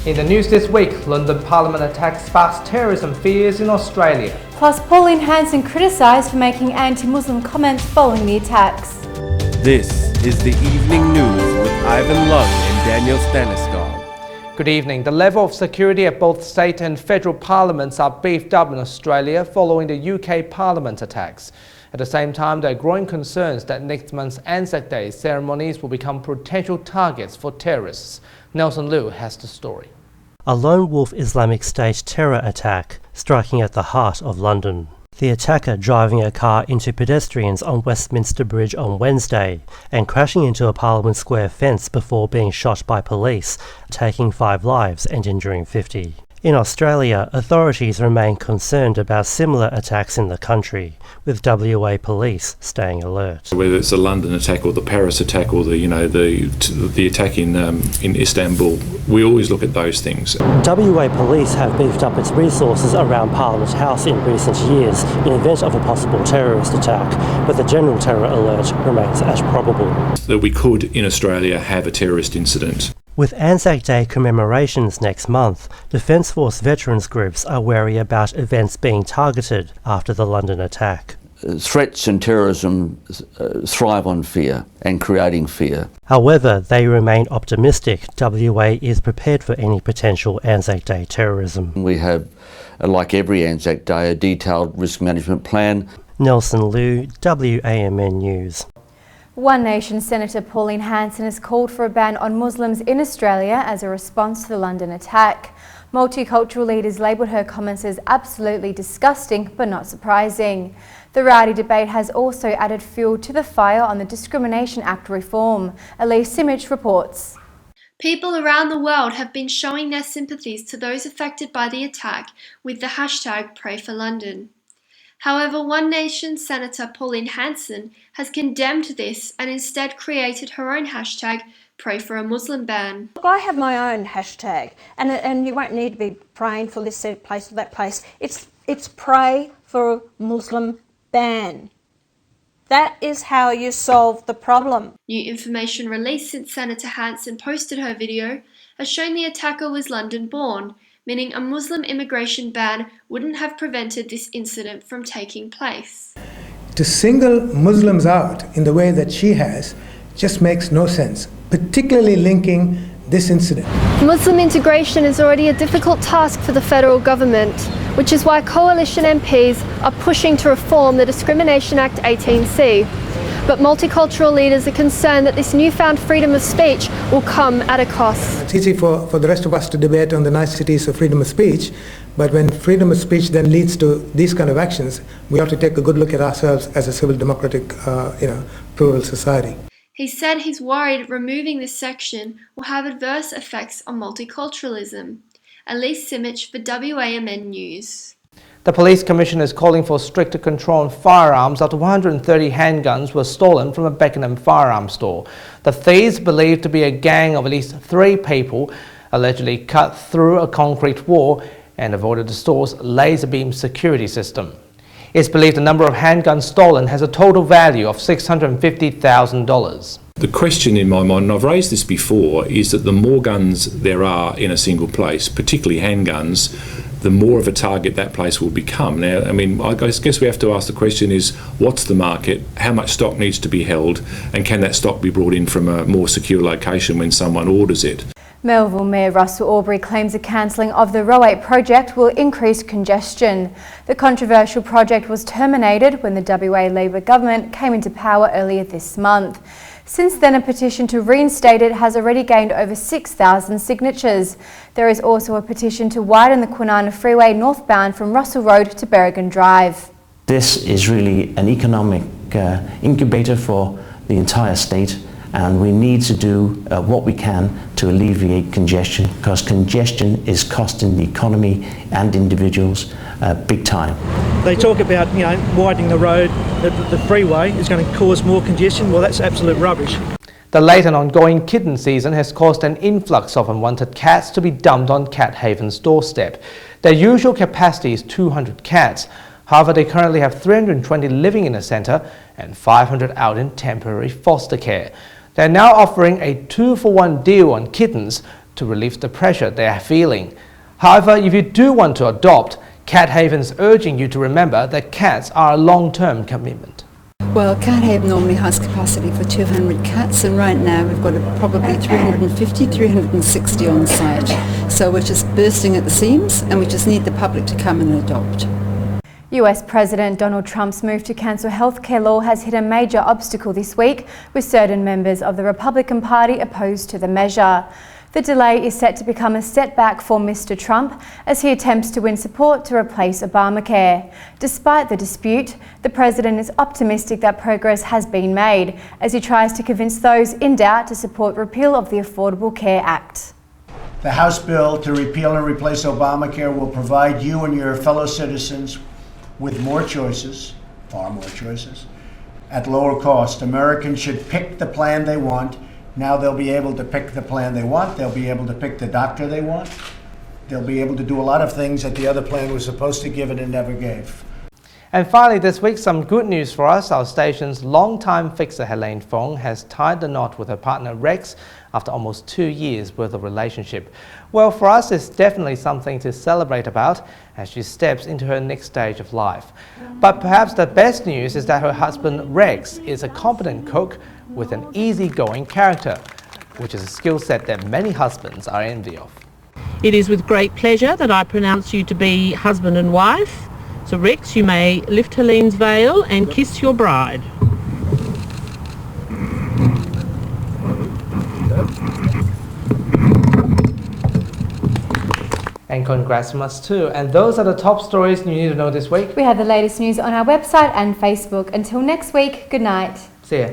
In the news this week, London Parliament attack sparks terrorism fears in Australia. Plus, Pauline Hanson criticised for making anti-Muslim comments following the attacks. This is the Evening News with Ivan Lung and Daniel Staniskov. Good evening. The level of security at both state and federal parliaments are beefed up in Australia following the UK Parliament attacks. At the same time, there are growing concerns that next month's Anzac Day ceremonies will become potential targets for terrorists. Nelson Liu has the story. A lone wolf Islamic State terror attack striking at the heart of London. The attacker driving a car into pedestrians on Westminster Bridge on Wednesday and crashing into a Parliament Square fence before being shot by police, taking 5 lives and injuring 50. In Australia, authorities remain concerned about similar attacks in the country, with WA police staying alert. Whether it's the London attack or the Paris attack or the attack in Istanbul, we always look at those things. WA police have beefed up its resources around Parliament House in recent years in event of a possible terrorist attack, but the general terror alert remains as probable. That we could, in Australia, have a terrorist incident. With Anzac Day commemorations next month, Defence Force veterans groups are wary about events being targeted after the London attack. Threats and terrorism thrive on fear and creating fear. However, they remain optimistic WA is prepared for any potential Anzac Day terrorism. We have, like every Anzac Day, a detailed risk management plan. Nelson Liu, WAMN News. One Nation Senator Pauline Hanson has called for a ban on Muslims in Australia as a response to the London attack. Multicultural leaders labelled her comments as absolutely disgusting but not surprising. The rowdy debate has also added fuel to the fire on the Discrimination Act reform. Elise Simic reports. People around the world have been showing their sympathies to those affected by the attack with the hashtag #PrayForLondon. However, One Nation Senator Pauline Hanson has condemned this and instead created her own hashtag, Pray for a Muslim Ban. I have my own hashtag, and you won't need to be praying for this place or that place. It's Pray for a Muslim Ban. That is how you solve the problem. New information released since Senator Hanson posted her video has shown the attacker was London-born, meaning a Muslim immigration ban wouldn't have prevented this incident from taking place. To single Muslims out in the way that she has just makes no sense, particularly linking this incident. Muslim integration is already a difficult task for the federal government, which is why coalition MPs are pushing to reform the Discrimination Act 18C. But multicultural leaders are concerned that this newfound freedom of speech will come at a cost. It's easy for the rest of us to debate on the niceties of freedom of speech, but when freedom of speech then leads to these kind of actions, we have to take a good look at ourselves as a civil democratic, plural society. He said he's worried removing this section will have adverse effects on multiculturalism. Elise Simic for WAMN News. The Police Commissioner is calling for stricter control on firearms after 130 handguns were stolen from a Beckenham firearms store. The thieves, believed to be a gang of at least 3 people, allegedly cut through a concrete wall and avoided the store's laser beam security system. It's believed the number of handguns stolen has a total value of $650,000. The question in my mind, and I've raised this before, is that the more guns there are in a single place, particularly handguns, the more of a target that place will become. Now, I mean, I guess we have to ask the question is, what's the market, how much stock needs to be held, and can that stock be brought in from a more secure location when someone orders it? Melville Mayor Russell Aubrey claims the cancelling of the Row 8 project will increase congestion. The controversial project was terminated when the WA Labor government came into power earlier this month. Since then, a petition to reinstate it has already gained over 6,000 signatures. There is also a petition to widen the Kwinana Freeway northbound from Russell Road to Berrigan Drive. This is really an economic incubator for the entire state, and we need to do what we can to alleviate congestion, because congestion is costing the economy and individuals big time. They talk about, widening the road, the freeway is going to cause more congestion. Well, that's absolute rubbish. The late and ongoing kitten season has caused an influx of unwanted cats to be dumped on Cat Haven's doorstep. Their usual capacity is 200 cats. However, they currently have 320 living in the centre and 500 out in temporary foster care. They're now offering a 2-for-1 deal on kittens, to relieve the pressure they are feeling. However, if you do want to adopt, Cat Haven is urging you to remember that cats are a long-term commitment. Well, Cat Haven normally has capacity for 200 cats, and right now we've got probably 350, 360 on site. So we're just bursting at the seams, and we just need the public to come and adopt. US President Donald Trump's move to cancel healthcare law has hit a major obstacle this week, with certain members of the Republican Party opposed to the measure. The delay is set to become a setback for Mr. Trump as he attempts to win support to replace Obamacare. Despite the dispute, the president is optimistic that progress has been made as he tries to convince those in doubt to support repeal of the Affordable Care Act. The House bill to repeal and replace Obamacare will provide you and your fellow citizens with more choices, far more choices, at lower cost. Americans should pick the plan they want. Now they'll be able to pick the plan they want. They'll be able to pick the doctor they want. They'll be able to do a lot of things that the other plan was supposed to give and never gave. And finally this week, some good news for us. Our station's longtime fixer Helene Fong has tied the knot with her partner Rex after almost 2 years worth of relationship. Well, for us it's definitely something to celebrate about as she steps into her next stage of life. But perhaps the best news is that her husband Rex is a competent cook with an easygoing character, which is a skill set that many husbands are envy of. It is with great pleasure that I pronounce you to be husband and wife. So Rex, you may lift Helene's veil and kiss your bride. And congrats from us too. And those are the top stories you need to know this week. We have the latest news on our website and Facebook. Until next week, good night. See ya.